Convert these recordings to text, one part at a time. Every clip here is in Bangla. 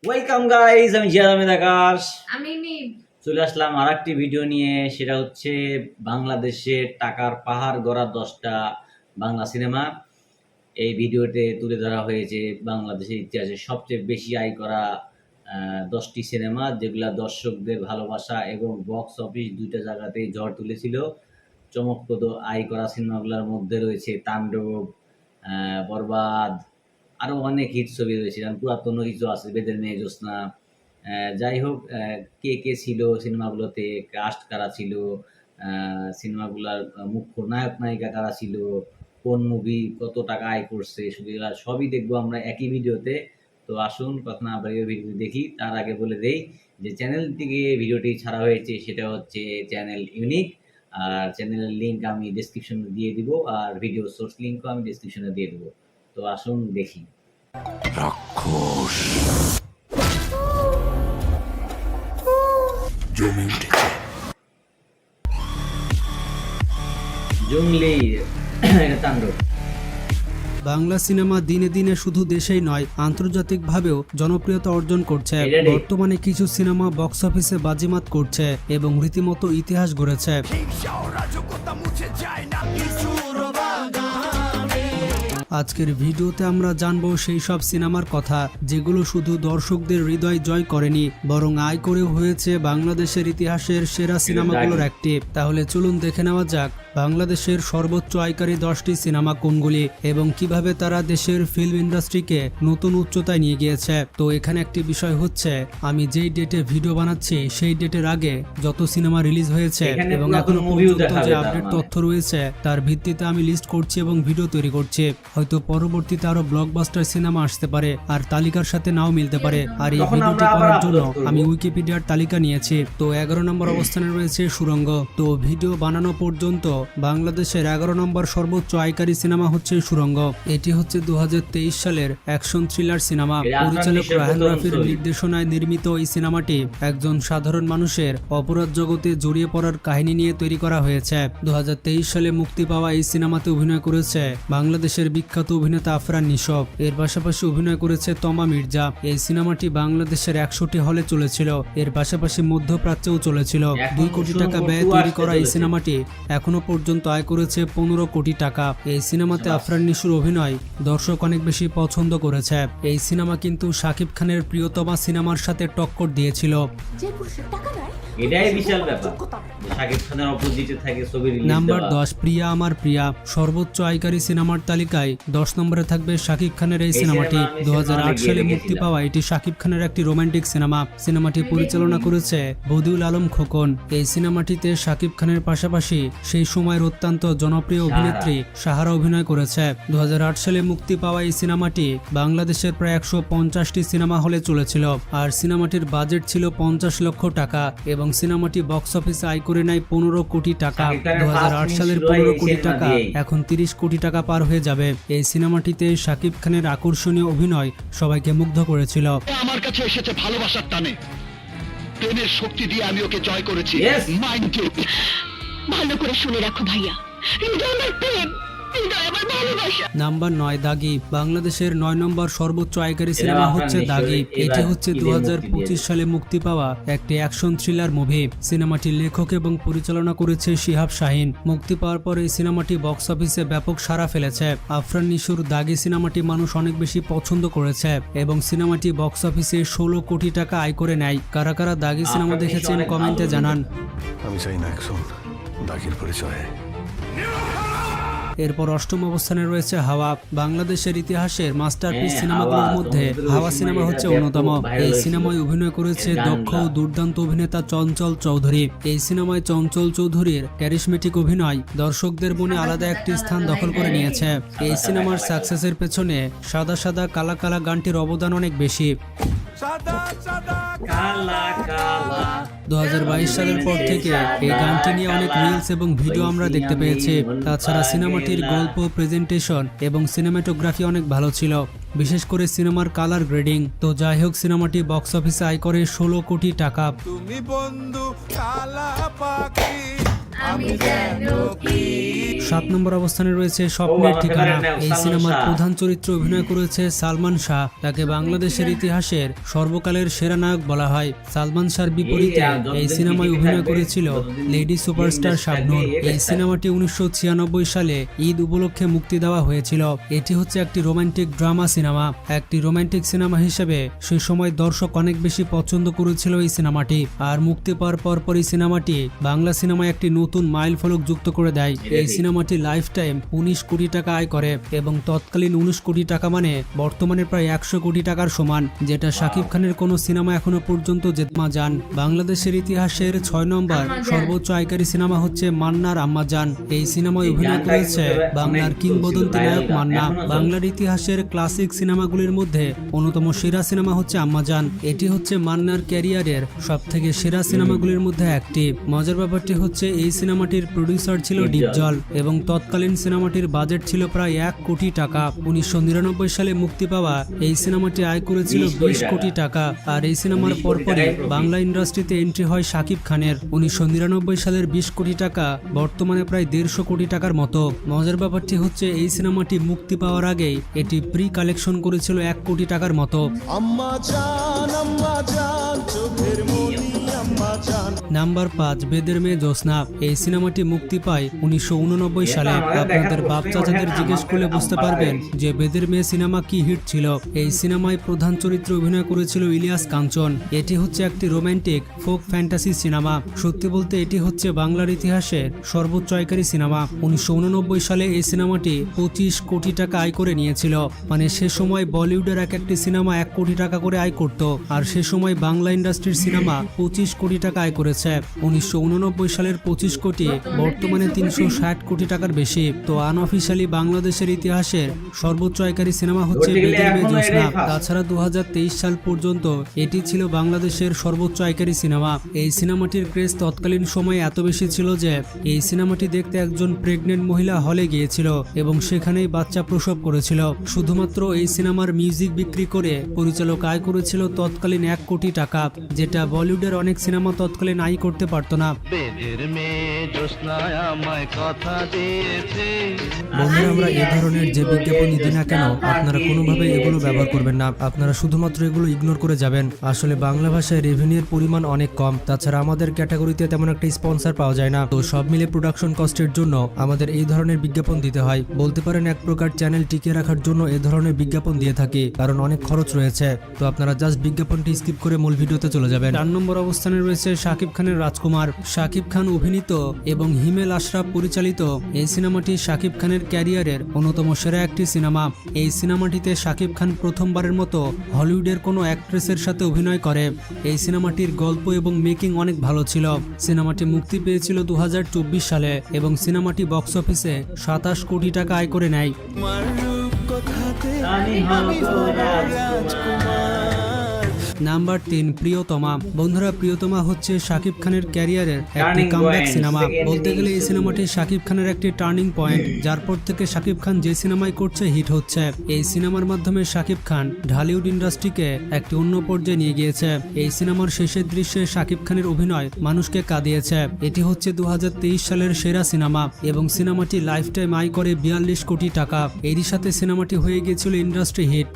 ওয়েলকাম গাইস, আমি জিয়াদ আহমেদ আকাশ আমি নিব চলে আসলাম আর একটি ভিডিও নিয়ে। সেটা হচ্ছে বাংলাদেশের টাকার পাহাড় গড়া 10টা বাংলা সিনেমা। এই ভিডিওতে তুলে ধরা হয়েছে বাংলাদেশের ইতিহাসে সবচেয়ে বেশি আয় করা 10টি সিনেমা, যেগুলা দর্শকদের ভালোবাসা এবং বক্স অফিস দুইটা জায়গাতেই ঝড় তুলেছিল। চমকপ্রদ আয় করা সিনেমাগুলোর মধ্যে রয়েছে তাণ্ডব, বরবাদ, আরো অনেক হিট ছবি রয়েছে, যেমন পুরাতন কিছু আছে, বেদের মেয়ে জ্যোৎস্না। যাই হোক, কে কে ছিল সিনেমাগুলোতে, কাস্ট কারা ছিল, সিনেমাগুলার মুখ্য নায়ক নায়িকা কারা ছিল, কোন মুভি কত টাকা আয় করছে, শুধু এগুলা সবই দেখবো আমরা একই ভিডিওতে। তো আসুন কথা না বাড়িয়ে ভিডিওটি দেখি। তার আগে বলে দেই যে চ্যানেল থেকে ভিডিওটি ছাড়া হয়েছে সেটা হচ্ছে চ্যানেল ইউনিক, আর চ্যানেলের লিঙ্ক আমি ডেসক্রিপশনে দিয়ে দিব, আর ভিডিও সোর্স লিঙ্কও আমি ডেসক্রিপশনে দিয়ে দেবো। তো আসুন দেখি। রাক্ষস জমি উঠেছে। জঙ্গলি তাণ্ডব। বাংলা সিনেমা দিনে দিনে শুধু দেশেই নয়, আন্তর্জাতিকভাবেও জনপ্রিয়তা অর্জন করছে। বর্তমানে কিছু সিনেমা বক্স অফিসে বাজিমাত করছে এবং রীতিমতো ইতিহাস গড়েছে। আজকের ভিডিওতে আমরা জানবো সেই সব সিনেমার কথা যেগুলো শুধু দর্শকদের হৃদয় জয় করেনি, বরং আয় করেও হয়েছে বাংলাদেশের ইতিহাসের সেরা সিনেমাগুলোর একটি। তাহলে চলুন দেখে নেওয়া যাক বাংলাদেশের সর্বোচ্চ আয়কারী 10টি সিনেমা কোনগুলি এবং কিভাবে তারা দেশের ফিল্ম ইন্ডাস্ট্রিকে নতুন উচ্চতায় নিয়ে গিয়েছে। তো এখানে একটি বিষয় হচ্ছে, আমি যেই ডেটে ভিডিও বানাচ্ছি সেই ডেটের আগে যত সিনেমা রিলিজ হয়েছে এবং এখনো পর্যন্ত যে আপডেট তথ্য রয়েছে তার ভিত্তিতে আমি লিস্ট করছি এবং ভিডিও তৈরি করছি। হয়তো পরবর্তীতে আরো ব্লকবাস্টার সিনেমা আসতে পারে আর তালিকার সাথে নাও মিলতে পারে। আর এই ভিডিওটি করার জন্য আমি উইকিপিডিয়ার তালিকা নিয়েছি। তো 11 নম্বর অবস্থানে রয়েছে সুড়ঙ্গ। তো ভিডিও বানানো পর্যন্ত বাংলাদেশের 11 নম্বর সর্বোচ্চ আয়কারী সিনেমা হচ্ছে সুড়ঙ্গ। এটি হচ্ছে 2023 সালের অ্যাকশন থ্রিলার সিনেমা। পরিচালক রায়হান রাফির নির্দেশনায় নির্মিত এই সিনেমাটি একজন সাধারণ মানুষের অপরাধ জগতে জড়িয়ে পড়ার কাহিনী নিয়ে তৈরি করা হয়েছে। 2023 সালে মুক্তি পাওয়া এই সিনেমাতে অভিনয় করেছে বাংলাদেশের বিখ্যাত অভিনেতা আফরান নিশো। এর পাশাপাশি অভিনয় করেছে তমা মির্জা। এই সিনেমাটি বাংলাদেশের 100টি হলে চলেছিল। এর পাশাপাশি মধ্যপ্রাচ্যেও চলেছিল। 2 কোটি টাকা ব্যয়ে তৈরি করা এই সিনেমাটি এখনো পর্যন্ত আয় করেছে 15 কোটি টাকা। এই সিনেমাতে আফরান নিশোর অভিনয় দর্শক অনেক বেশি পছন্দ করেছে। এই সিনেমা কিন্তু শাকিব খানের প্রিয়তমা সিনেমার সাথে টক্কর দিয়েছিল। এটাই বিশাল ব্যাপার, শাকিব খানের অপোজিটে থাকে ছবি রিলিজ। নাম্বার 10, প্রিয়া আমার প্রিয়া। সর্বোচ্চ আয়কারী সিনেমার তালিকায় 10 নম্বরে থাকবে শাকিব খানের এই সিনেমাটি। 2008 সালে মুক্তি পাওয়া এটি শাকিব খানের একটি রোমান্টিক সিনেমা। সিনেমাটি পরিচালনা করেছে বদিউল আলম খোকন। এই সিনেমাটিতে শাকিব খানের পাশাপাশি সেই সময়ের অত্যন্ত জনপ্রিয় অভিনেত্রী সাহারা অভিনয় করেছে। 2008 সালে মুক্তি পাওয়া এই সিনেমাটি বাংলাদেশের প্রায় 150টি সিনেমা হলে চলেছিল। আর সিনেমাটির বাজেট ছিল 50 লক্ষ টাকা এবং সিনেমাটি বক্স অফিসে আয় করে নেয় 15 কোটি টাকা। 2008 সালের 15 কোটি টাকা এখন 30 কোটি টাকা পার হয়ে যাবে। এই সিনেমাটিতে শাকিব খানের আকর্ষণীয় অভিনয় সবাইকে মুগ্ধ করেছিল। আমার কাছে এসেছে ভালোবাসার টানে, প্রেমের শক্তি দিয়ে আমি ওকে জয় করেছি। Mind you. ভালো করে শুনে রাখো ভাইয়া, হৃদয় আমার প্রেম, হৃদয় আমার ভালোবাসা। নাম্বার 9, দাগি। বাংলাদেশের 9 নম্বর সর্বোচ্চ আয়কারী সিনেমা হচ্ছে দাগি। এটি হচ্ছে 2025 সালে মুক্তি পাওয়া একটি অ্যাকশন থ্রিলার মুভি। সিনেমাটির লেখক এবং পরিচালনা করেছে শিহাব শাহিন। মুক্তি পাওয়ার পর এই সিনেমাটি বক্স অফিসে ব্যাপক সাড়া ফেলেছে। আফরান নিশোর দাগি সিনেমাটি মানুষ অনেক বেশি পছন্দ করেছে এবং সিনেমাটি বক্স অফিসে 16 কোটি টাকা আয় করে নেয়। কারা কারা দাগি সিনেমা দেখেছেন কমেন্টে জানান। আমি চাই না অ্যাকশন, দাগের পরিচয়। এরপর 8ম অবস্থানে রয়েছে হাওয়া। বাংলাদেশের ইতিহাসের মাস্টারপিস সিনেমাগুলোর মধ্যে হাওয়া সিনেমা হচ্ছে অন্যতম। এই সিনেমায় অভিনয় করেছে দক্ষ ও দুর্দান্ত অভিনেতা চঞ্চল চৌধুরী। এই সিনেমায় চঞ্চল চৌধুরীর ক্যারিশমেটিক অভিনয় দর্শকদের মনে আলাদা একটি স্থান দখল করে নিয়েছে। এই সিনেমার সাকসেসের পেছনে সাদা সাদা কালা কালা গানটির অবদান অনেক বেশি। 2022 সালের পর থেকে এই গানটি নিয়ে অনেক রিলস এবং ভিডিও আমরা দেখতে পেয়েছি। তাছাড়া সিনেমাটির গল্প, প্রেজেন্টেশন এবং সিনেমাটোগ্রাফি অনেক ভালো ছিল, বিশেষ করে সিনেমার কালার গ্রেডিং। তো যাই হোক, সিনেমাটি বক্স অফিসে আয় করে 16 কোটি টাকা। তুমি বন্ধু কালা পাখি 7 নম্বর অবস্থানে রয়েছে স্বপ্নের ঠিকানা। এই সিনেমার প্রধান চরিত্রে অভিনয় করেছে সালমান শাহ। তাকে বাংলাদেশের ইতিহাসের সর্বকালের সেরা নায়ক বলা হয়। সালমান শাহর বিপরীতে এই সিনেমায় অভিনয় করেছিল লেডি সুপারস্টার শাবনূর। এই সিনেমাটি 1996 সালে ঈদ উপলক্ষে মুক্তি দেওয়া হয়েছিল। এটি হচ্ছে একটি রোমান্টিক ড্রামা সিনেমা। একটি রোমান্টিক সিনেমা হিসেবে সে সময় দর্শক অনেক বেশি পছন্দ করেছিল এই সিনেমাটি। আর মুক্তি পাওয়ার পরপরই সিনেমাটি বাংলা সিনেমায় একটি নতুন মাইল ফলক যুক্ত করে দেয়। এই সিনেমাটি লাইফ টাইম 19 কোটি টাকা আয় করে এবং তৎকালীন 19 কোটি টাকা মানে বর্তমানে প্রায় 100 কোটি টাকার সমান, যেটা শাকিব খানের কোনো সিনেমা এখনো পর্যন্ত জেতমা জান। বাংলাদেশের ইতিহাসের 6 নম্বর সর্বোচ্চ আয়কারী সিনেমা হচ্ছে মান্নার আম্মাজান। এই সিনেমায় অভিনয় করেছে বাংলার কিংবদন্তি নায়ক মান্না। বাংলার ইতিহাসের ক্লাসিক সিনেমাগুলির মধ্যে অন্যতম সেরা সিনেমা হচ্ছে আম্মাজান। এটি হচ্ছে মান্নার ক্যারিয়ারের সবথেকে সেরা সিনেমাগুলির মধ্যে একটি। মজার ব্যাপারটি হচ্ছে এই সিনেমাটির প্রডিউসার ছিল ডিপজল এবং তৎকালীন সিনেমাটির বাজেট ছিল প্রায় 1 কোটি টাকা। 1999 সালে মুক্তি পাওয়া এই সিনেমাটি আয় করেছিল 20 কোটি টাকা। আর এই সিনেমার পরপরই বাংলা ইন্ডাস্ট্রিতে এন্ট্রি হয় শাকিব খানের। 1999 সালের 20 কোটি টাকা বর্তমানে প্রায় 150 কোটি টাকার মতো। মজার ব্যাপারটি হচ্ছে এই সিনেমাটি মুক্তি পাওয়ার আগেই এটি প্রি কালেকশন করেছিল 1 কোটি টাকার মতো। নাম্বার 5 বেদের মেয়ে জ্যোৎস্না। এই সিনেমাটি মুক্তি পায় 1989 সালে। আপনাদের বাপ চাচাদের জিজ্ঞেস করলে বুঝতে পারবেন যে বেদের মেয়ে সিনেমা কি হিট ছিল। এই সিনেমায় প্রধান চরিত্রে অভিনয় করেছিল ইলিয়াস কাঞ্চন। এটি হচ্ছে একটি রোমান্টিক ফোক ফ্যান্টাসি সিনেমা। সত্যি বলতে এটি হচ্ছে বাংলার ইতিহাসের সর্বোচ্চ আয়কারী সিনেমা। 1989 সালে এই সিনেমাটি 25 কোটি টাকা আয় করে নিয়েছিল। মানে সে সময় বলিউডের একটি সিনেমা 1 কোটি টাকা করে আয় করত, আর সে সময় বাংলা ইন্ডাস্ট্রির সিনেমা 25 কোটি টাকা আয় করেছে। 1989 সালের 25 কোটি বর্তমানে 360 কোটি টাকার বেশি। তো আনঅফিশিয়ালি বাংলাদেশের ইতিহাসের সর্বোচ্চ আয়কারী সিনেমা হচ্ছে বেদের মেয়ে জ্যোৎস্না। তাছাড়া 2023 সাল পর্যন্ত এটি ছিল বাংলাদেশের সর্বোচ্চ আয়কারী সিনেমা। এই সিনেমাটির ক্রেজ তৎকালীন সময়ে এত বেশি ছিল যে এই সিনেমাটি দেখতে একজন প্রেগনেন্ট মহিলা হলে গিয়েছিল এবং সেখানেই বাচ্চা প্রসব করেছিল। শুধুমাত্র এই সিনেমার মিউজিক বিক্রি করে পরিচালক আয় করেছিল তৎকালীন 1 কোটি টাকা, যেটা বলিউডের অনেক সিনেমা তৎকালীন আয় করতে পারতো না। বন্ধুরা, আমরা এ ধরনের যে বিজ্ঞাপন দিই না কেন আপনারা কোনোভাবে এগুলো ব্যবহার করবেন না। আপনারা শুধুমাত্র এগুলো ইগনোর করে যাবেন। আসলে বাংলা ভাষায় রেভিনিউর পরিমাণ অনেক কম। তাছাড়া আমাদের ক্যাটাগরিতে তেমন একটা স্পন্সর পাওয়া যায় না। তো সব মিলে প্রোডাকশন কস্টের জন্য আমাদের এই ধরনের বিজ্ঞাপন দিতে হয়। বলতে পারেন এক প্রকার চ্যানেল টিকিয়ে রাখার জন্য এ ধরনের বিজ্ঞাপন দিয়ে থাকি, কারণ অনেক খরচ রয়েছে। তো আপনারা জাস্ট বিজ্ঞাপনটি স্কিপ করে মূল ভিডিওতে চলে যাবেন। 4 নম্বর অবস্থানে রয়েছে শাকিব খানের রাজকুমার। শাকিব খান অভিনীত এবং হিমেল আশরাফ পরিচালিত এই সিনেমাটি শাকিব খানের ক্যারিয়ারের অন্যতম সেরা একটি সিনেমা। এই সিনেমাটিতে শাকিব খান প্রথমবারের মতো হলিউডের কোনো অ্যাক্ট্রেসের সাথে অভিনয় করে। এই সিনেমাটির গল্প এবং মেকিং অনেক ভালো ছিল। সিনেমাটি মুক্তি পেয়েছিল 2024 সালে এবং সিনেমাটি বক্স অফিসে 27 কোটি টাকা আয় করে নেয়। নাম্বার 3 প্রিয়তমা। বন্ধুরা, প্রিয়তমা হচ্ছে শাকিব খানের ক্যারিয়ারের একটি কামব্যাক সিনেমা। বলতে গেলে এই সিনেমাটি শাকিব খানের একটি টার্নিং পয়েন্ট, যার পর থেকে শাকিব খান যে সিনেমায় করছে হিট হচ্ছে। এই সিনেমার মাধ্যমে শাকিব খান ঢালিউড ইন্ডাস্ট্রিকে একটি অন্য পর্যায়ে নিয়ে গিয়েছে। এই সিনেমার শেষের দৃশ্যে শাকিব খানের অভিনয় মানুষকে কাঁদিয়েছে। এটি হচ্ছে 2023 সালের সেরা সিনেমা এবং সিনেমাটি লাইফ টাইম আয় করে 42 কোটি টাকা। এরই সাথে সিনেমাটি হয়ে গিয়েছিল ইন্ডাস্ট্রি হিট।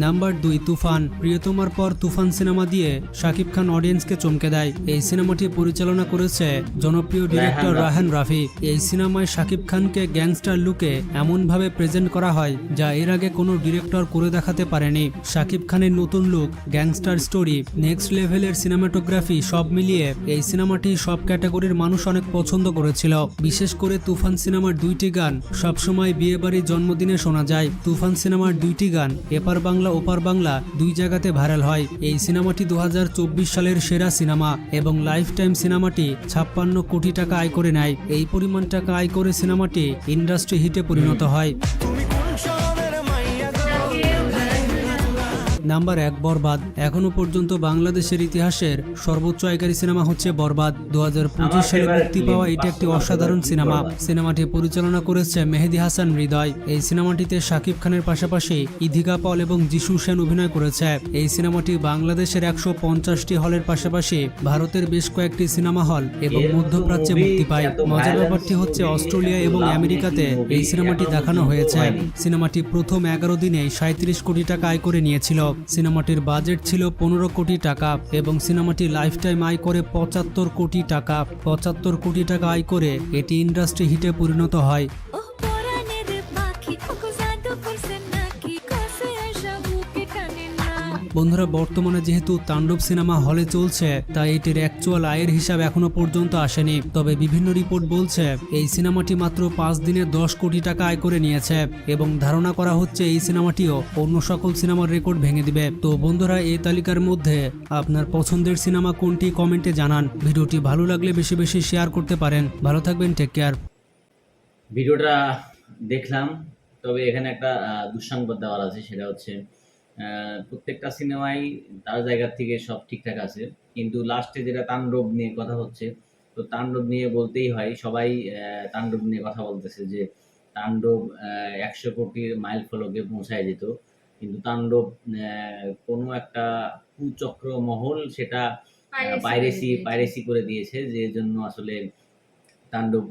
নাম্বার 2 তুফান। প্রিয়তমার পর তুফান সিনেমা দিয়ে শাকিব খান অডিয়েন্সকে চমকে দেয়। এই সিনেমাটি পরিচালনা করেছে জনপ্রিয় ডিরেক্টর রায়হান রাফি। এই সিনেমায় শাকিব খানকে গ্যাংস্টার লুকে এমনভাবে প্রেজেন্ট করা হয় যা এর আগে কোনো ডিরেক্টর করে দেখাতে পারেনি। শাকিব খানের নতুন লুক, গ্যাংস্টার স্টোরি, নেক্সট লেভেলের সিনেমাটোগ্রাফি সব মিলিয়ে এই সিনেমাটি সব ক্যাটাগরির মানুষ অনেক পছন্দ করেছিল। বিশেষ করে তুফান সিনেমার 2টি গান সবসময় বিয়েবাড়ির জন্মদিনে শোনা যায়। তুফান সিনেমার 2টি গান এপার বাংলা ওপার বাংলা 2 জায়গাতে ভাইরাল হয়। এই সিনেমাটি 2024 সালের সেরা সিনেমা এবং লাইফ টাইম সিনেমাটি 56 কোটি টাকা আয় করে নেয়। এই পরিমাণ টাকা আয় করে সিনেমাটি ইন্ডাস্ট্রি হিটে পরিণত হয়। নাম্বার 1 বরবাদ। এখনো পর্যন্ত বাংলাদেশের ইতিহাসের সর্বোচ্চ আয়কারী সিনেমা হচ্ছে বরবাদ। 2025 সালে মুক্তি পাওয়া এটি একটি অসাধারণ সিনেমা। সিনেমাটি পরিচালনা করেছে মেহেদী হাসান হৃদয়। এই সিনেমাটিতে শাকিব খানের পাশাপাশি ইধিকা পল এবং যিশু সেন অভিনয় করেছে। এই সিনেমাটি বাংলাদেশের 150টি হলের পাশাপাশি ভারতের বেশ কয়েকটি সিনেমা হল এবং মধ্যপ্রাচ্যে মুক্তি পায়। মজার ব্যাপারটি হচ্ছে অস্ট্রেলিয়া এবং আমেরিকাতে এই সিনেমাটি দেখানো হয়েছে। সিনেমাটি প্রথম 11 দিনে 37 কোটি টাকা আয় করে নিয়েছিল। সিনেমাটির বাজেট ছিল 15 কোটি টাকা এবং সিনেমাটি লাইফ টাইম আয় করে 75 কোটি টাকা। 75 কোটি টাকা আয় করে এটি ইন্ডাস্ট্রি হিটে পরিণত হয়। বন্ধুরা, বর্তমানে যেহেতু তাণ্ডব সিনেমা হলে চলছে তাই এটির অ্যাকচুয়াল আয়ের হিসাব এখনো পর্যন্ত আসেনি। তবে বিভিন্ন রিপোর্ট বলছে এই সিনেমাটি মাত্র 5 দিনে 10 কোটি টাকা আয় করে নিয়েছে এবং ধারণা করা হচ্ছে এই সিনেমাটিও অন্য সকল সিনেমার রেকর্ড ভেঙে দিবে। তো বন্ধুরা, এই তালিকার মধ্যে আপনার পছন্দের সিনেমা কোনটি কমেন্টে জানান। ভিডিওটি ভালো লাগলে বেশি বেশি শেয়ার করতে পারেন। ভালো থাকবেন, টেক কেয়ার। ভিডিওটা দেখলাম, তবে এখানে একটা দুঃসংবাদ দেওয়ার আছে, সেটা হচ্ছে প্রত্যেকটা সিনেমাই তার জায়গা থেকে সব ঠিকঠাক আছে, কিন্তু লাস্টে যেটা তাণ্ডব নিয়ে কথা হচ্ছে, তো তাণ্ডব নিয়ে বলতেই হয়, সবাই তাণ্ডব নিয়ে কথা বলতেছে যে তাণ্ডব 100 কোটির মাইল ফলকে পৌঁছায় যেত, কিন্তু তাণ্ডব কোনো একটা কুচক্র মহল সেটা পাইরেসি করে দিয়েছে, যে জন্য আসলে তাণ্ডব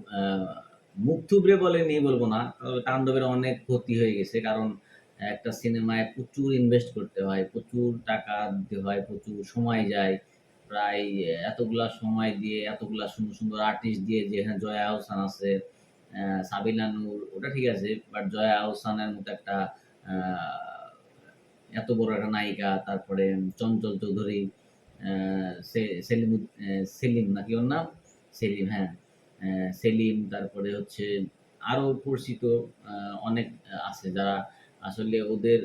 মুখ থুবড়ে নিয়ে বলবো না, তবে তাণ্ডবের অনেক ক্ষতি হয়ে গেছে। কারণ একটা সিনেমায় প্রচুর ইনভেস্ট করতে হয়, প্রচুর টাকা দিতে হয়, প্রচুর সময় যায়, প্রায় এতগুলা সময় দিয়ে এতগুলা সুন্দর সুন্দর আর্টিস্ট দিয়ে, যেখানে জয়া আহসান আছে, সাবিনা নূর, ওটা ঠিক আছে, বাট জয়া আহসানের মতো একটা এত বড় একটা নায়িকা, তারপরে চঞ্চল চৌধুরী, সেলিম নাকি ওর নাম, সেলিম, হ্যাঁ সেলিম, তারপরে হচ্ছে আরো পরিচিত অনেক আছে, যারা আসলে ওদের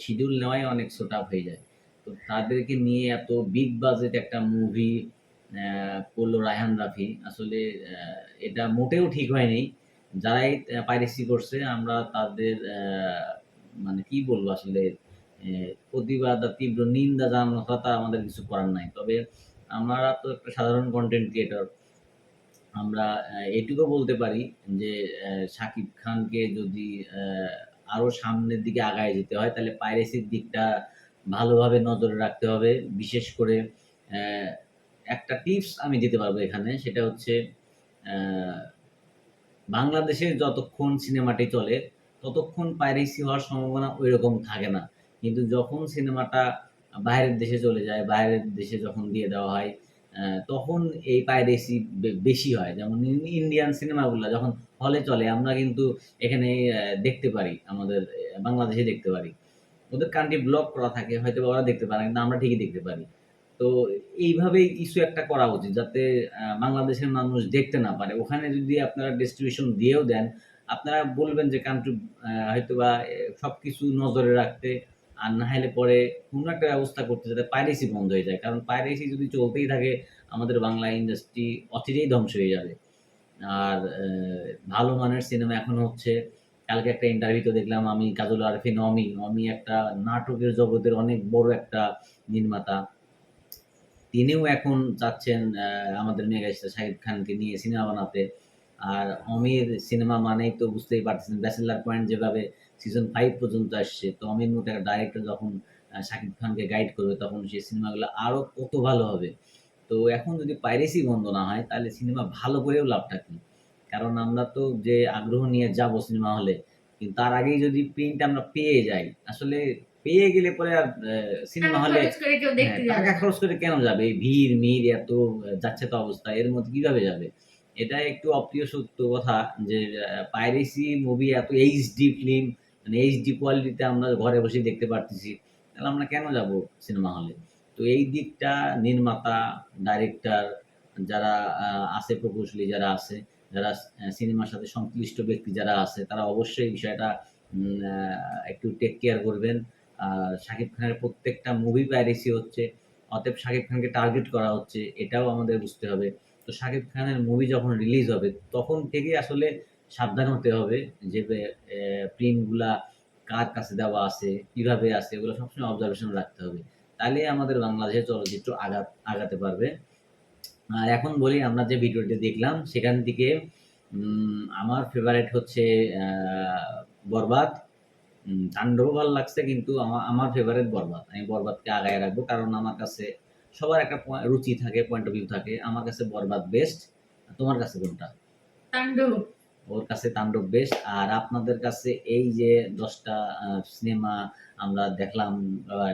শিডিউল নেওয়াই অনেক ছোট হয়ে যায়। তো তাদেরকে নিয়ে এত বিগ বাজেট একটা মুভি করলো রায়হান রাফি, আসলে এটা মোটেও ঠিক হয়নি। যারাই পাইরেসি করছে, আমরা তাদের মানে কি বলবো আসলে, প্রতিবাদ আর তীব্র নিন্দা জানানো ছাড়া আমাদের কিছু করার নাই। তবে আমরা তো একটা সাধারণ কন্টেন্ট ক্রিয়েটর, আমরা এটুকু বলতে পারি যে শাকিব খানকে যদি আরো সামনের দিকে আগায় যেতে হয়, তাহলে পাইরেসির দিকটা ভালোভাবে নজরে রাখতে হবে। বিশেষ করে একটা টিপস আমি দিতে পারবো এখানে, সেটা হচ্ছে বাংলাদেশে যতক্ষণ সিনেমাটি চলে ততক্ষণ পাইরেসি হওয়ার সম্ভাবনা ওইরকম থাকে না, কিন্তু যখন সিনেমাটা বাইরের দেশে চলে যায়, বাইরের দেশে যখন দিয়ে দেওয়া হয়, তখন এই পাইরেসি বেশি হয়। যেমন ইন্ডিয়ান সিনেমাগুলো যখন হলে চলে, আমরা কিন্তু এখানে দেখতে পারি, আমাদের বাংলাদেশে দেখতে পারি, ওদের কান্ট্রি ব্লক করা থাকে, হয়তো ওরা দেখতে পারে, কিন্তু আমরা ঠিকই দেখতে পারি। তো এইভাবেই ইস্যু একটা করা উচিত, যাতে বাংলাদেশের মানুষ দেখতে না পারে। ওখানে যদি আপনারা ডিস্ট্রিবিউশন দিয়েও দেন, আপনারা বলবেন যে কান্ট্রি হয়তোবা সবকিছু নজরে রাখতে, আর না হলে পরে কোনো একটা ব্যবস্থা করতে, যাতে পাইরেসি বন্ধ হয়ে যায়। কারণ পাইরেসি যদি চলতেই থাকে, আমাদের বাংলা ইন্ডাস্ট্রি অচিরেই ধ্বংস হয়ে যাবে। আর ভালো মানের সিনেমা এখন হচ্ছে, কালকে একটা ইন্টারভিউতে দেখলাম আমি, কাজল আরফিন অমি একটা নাটকের জগতের অনেক বড় একটা নির্মাতা, তিনিও এখন চাচ্ছেন আমাদের মেগাস্টার শাকিব খানকে নিয়ে সিনেমা বানাতে। আর অমির সিনেমা মানেই তো বুঝতেই পারতেছেন, ব্যাচেলার পয়েন্ট যেভাবে সিজন 5 পর্যন্ত আসছে, তো অমির মতো একটা ডাইরেক্টর যখন শাকিব খানকে গাইড করবে, তখন সেই সিনেমাগুলো আরো কত ভালো হবে। তো এখন যদি পাইরেসি বন্ধ না হয়, তাহলে সিনেমা ভালো করেও লাভটা কি? কারণ আমরা তো যে আগ্রহ নিয়ে যাব সিনেমা হলে, কিন্তু তার আগেই যদি প্রিন্ট আমরা পেয়ে যাই, আসলে পেয়ে গেলে পরে আর সিনেমা হলে টাকা খরচ করে কেন যাবে? এই ভিড় এত যাচ্ছে তো অবস্থা, এর মধ্যে কিভাবে যাবে? এটা একটু অপ্রিয় সত্য কথা যে পাইরেসি মুভি এত এইচডি ফিল্ম, মানে এইচডি কোয়ালিটিতে আমরা ঘরে বসে দেখতে পারতেছি, তাহলে আমরা কেন যাব সিনেমা হলে? তো এই দিকটা নির্মাতা, ডাইরেক্টর যারা আছে, প্রকৌশলী যারা আছে, যারা সিনেমার সাথে সংশ্লিষ্ট ব্যক্তি যারা আছে, তারা অবশ্যই এই বিষয়টা একটু টেক কেয়ার করবেন। শাকিব খানের প্রত্যেকটা মুভি পাইরেসি হচ্ছে, অতএব শাকিব খানকে টার্গেট করা হচ্ছে, এটাও আমাদের বুঝতে হবে। তো শাকিব খানের মুভি যখন রিলিজ হবে, তখন থেকেই আসলে সাবধান হতে হবে যে প্রিন্টগুলা কার কাছে দেওয়া আছে, কিভাবে আছে, এগুলো সবসময় অবজারভেশন রাখতে হবে। তাহলে আমাদের বাংলাদেশের চলচ্চিত্র আগাতে পারবে। আর এখন বলি, আমরা যে ভিডিওটি দেখলাম সেখান থেকে আমার ফেভারিট হচ্ছে বরবাদ। তাণ্ডবও ভালো লাগছে, কিন্তু আমার ফেভারিট বরবাদ। আমি বরবাদকে আগায় রাখবো, কারণ আমার কাছে সবার একটা রুচি থাকে, পয়েন্ট অফ ভিউ থাকে। আমার কাছে বরবাদ বেস্ট। তোমার কাছে কোনটা? তাণ্ডব। ওর কাছে তাণ্ডব বেস্ট। আর আপনাদের কাছে এই যে 10টা সিনেমা আমরা দেখলাম,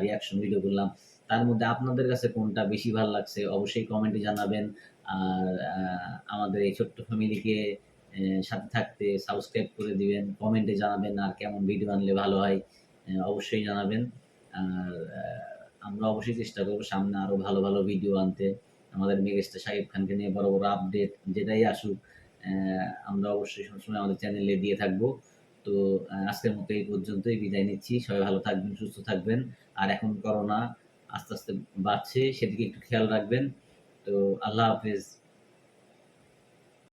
রিয়াকশন ভিডিও করলাম, তার মধ্যে আপনাদের কাছে কোনটা বেশি ভালো লাগছে অবশ্যই কমেন্টে জানাবেন। আর আমাদের এই ছোট্ট ফ্যামিলিকে সাথে থাকতে সাবস্ক্রাইব করে দিবেন, কমেন্টে জানাবেন আর কেমন ভিডিও আনলে ভালো হয় অবশ্যই জানাবেন। আর আমরা অবশ্যই চেষ্টা করবো সামনে আরো ভালো ভালো ভিডিও আনতে। আমাদের মেগাস্টার শাকিব খানকে নিয়ে বড় বড় আপডেট যেটাই আসুক আমরা অবশ্যই সবসময় আমাদের চ্যানেলে দিয়ে থাকবো। তো আজকের মতো এই পর্যন্তই, বিদায় নিচ্ছি। সবাই ভালো থাকবেন, সুস্থ থাকবেন। আর এখন করোনা আস্তে আস্তে বাড়ছে, সেদিকে একটু খেয়াল রাখবেন। তো আল্লাহ হাফেজ।